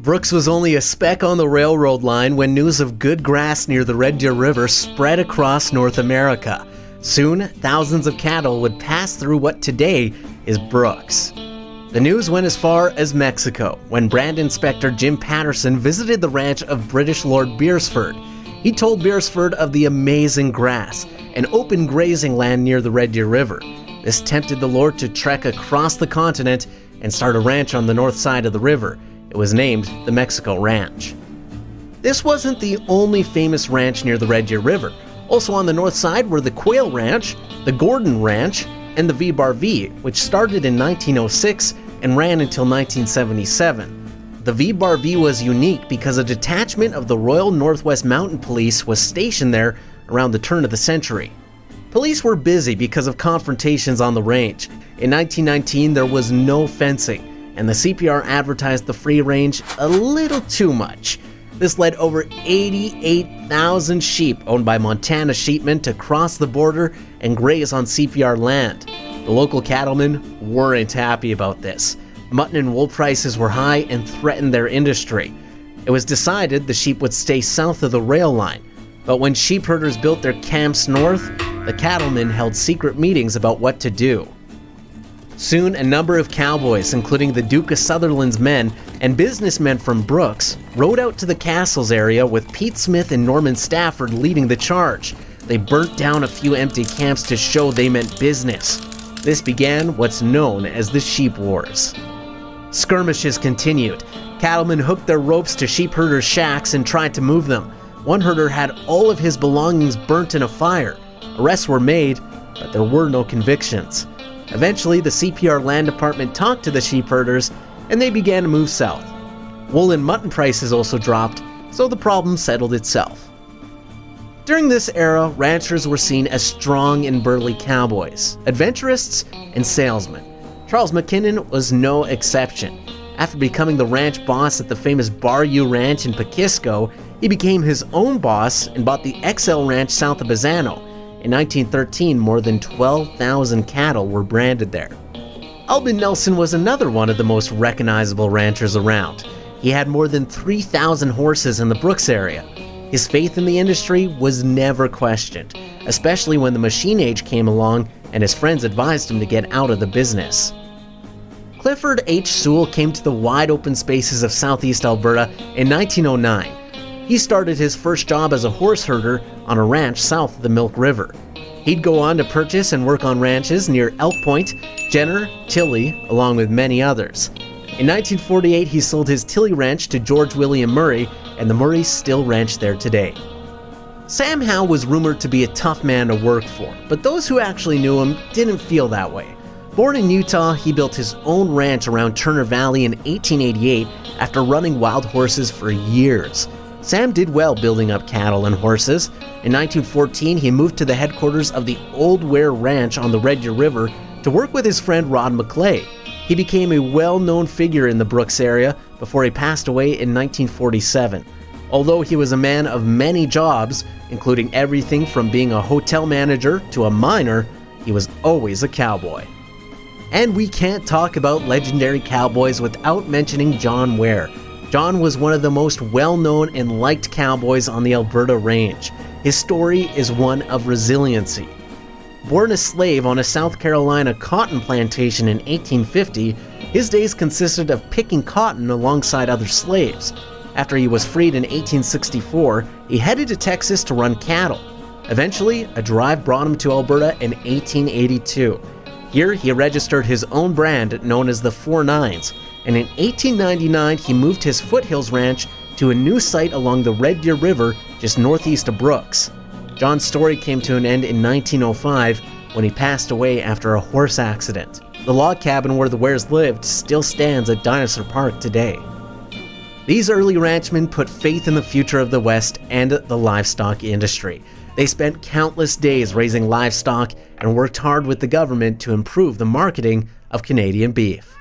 Brooks was only a speck on the railroad line when news of good grass near the Red Deer River spread across North America. Soon, thousands of cattle would pass through what today is Brooks. The news went as far as Mexico, when Brand Inspector Jim Patterson visited the ranch of British Lord Beresford. He told Beresford of the amazing grass and open grazing land near the Red Deer River. This tempted the Lord to trek across the continent and start a ranch on the north side of the river. It was named the Mexico Ranch. This wasn't the only famous ranch near the Red Deer River. Also on the north side were the Quail Ranch, the Gordon Ranch, and the V-Bar V, which started in 1906 and ran until 1977. The V-Bar V was unique because a detachment of the Royal Northwest Mountain Police was stationed there around the turn of the century. Police were busy because of confrontations on the range. In 1919, there was no fencing, and the CPR advertised the free range a little too much. This led over 88,000 sheep owned by Montana sheepmen to cross the border and graze on CPR land. The local cattlemen weren't happy about this. Mutton and wool prices were high and threatened their industry. It was decided the sheep would stay south of the rail line. But when sheep herders built their camps north, the cattlemen held secret meetings about what to do. Soon, a number of cowboys, including the Duke of Sutherland's men and businessmen from Brooks, rode out to the castles area with Pete Smith and Norman Stafford leading the charge. They burnt down a few empty camps to show they meant business. This began what's known as the Sheep Wars. Skirmishes continued. Cattlemen hooked their ropes to sheep herders' shacks and tried to move them. One herder had all of his belongings burnt in a fire. Arrests were made, but there were no convictions. Eventually, the CPR Land Department talked to the sheep herders, and they began to move south. Wool and mutton prices also dropped, so the problem settled itself. During this era, ranchers were seen as strong and burly cowboys, adventurists, and salesmen. Charles McKinnon was no exception. After becoming the ranch boss at the famous Bayou Ranch in Paquisco, he became his own boss and bought the XL Ranch south of Bazzano. In 1913, more than 12,000 cattle were branded there. Albin Nelson was another one of the most recognizable ranchers around. He had more than 3,000 horses in the Brooks area. His faith in the industry was never questioned, especially when the machine age came along and his friends advised him to get out of the business. Clifford H. Sewell came to the wide open spaces of southeast Alberta in 1909. He started his first job as a horse herder on a ranch south of the Milk River. He'd go on to purchase and work on ranches near Elk Point, Jenner, Tilly, along with many others. In 1948, he sold his Tilly Ranch to George William Murray, and the Murrays still ranch there today. Sam Howe was rumored to be a tough man to work for, but those who actually knew him didn't feel that way. Born in Utah, he built his own ranch around Turner Valley in 1888 after running wild horses for years. Sam did well building up cattle and horses. In 1914, he moved to the headquarters of the Old Ware Ranch on the Red Deer River to work with his friend Rod McClay. He became a well-known figure in the Brooks area before he passed away in 1947. Although he was a man of many jobs, including everything from being a hotel manager to a miner, he was always a cowboy. And we can't talk about legendary cowboys without mentioning John Ware. John was one of the most well-known and liked cowboys on the Alberta Range. His story is one of resiliency. Born a slave on a South Carolina cotton plantation in 1850, his days consisted of picking cotton alongside other slaves. After he was freed in 1864, he headed to Texas to run cattle. Eventually, a drive brought him to Alberta in 1882. Here, he registered his own brand known as the 4 Nines, and in 1899 he moved his Foothills Ranch to a new site along the Red Deer River just northeast of Brooks. John's story came to an end in 1905 when he passed away after a horse accident. The log cabin where the Wares lived still stands at Dinosaur Park today. These early ranchmen put faith in the future of the West and the livestock industry. They spent countless days raising livestock and worked hard with the government to improve the marketing of Canadian beef.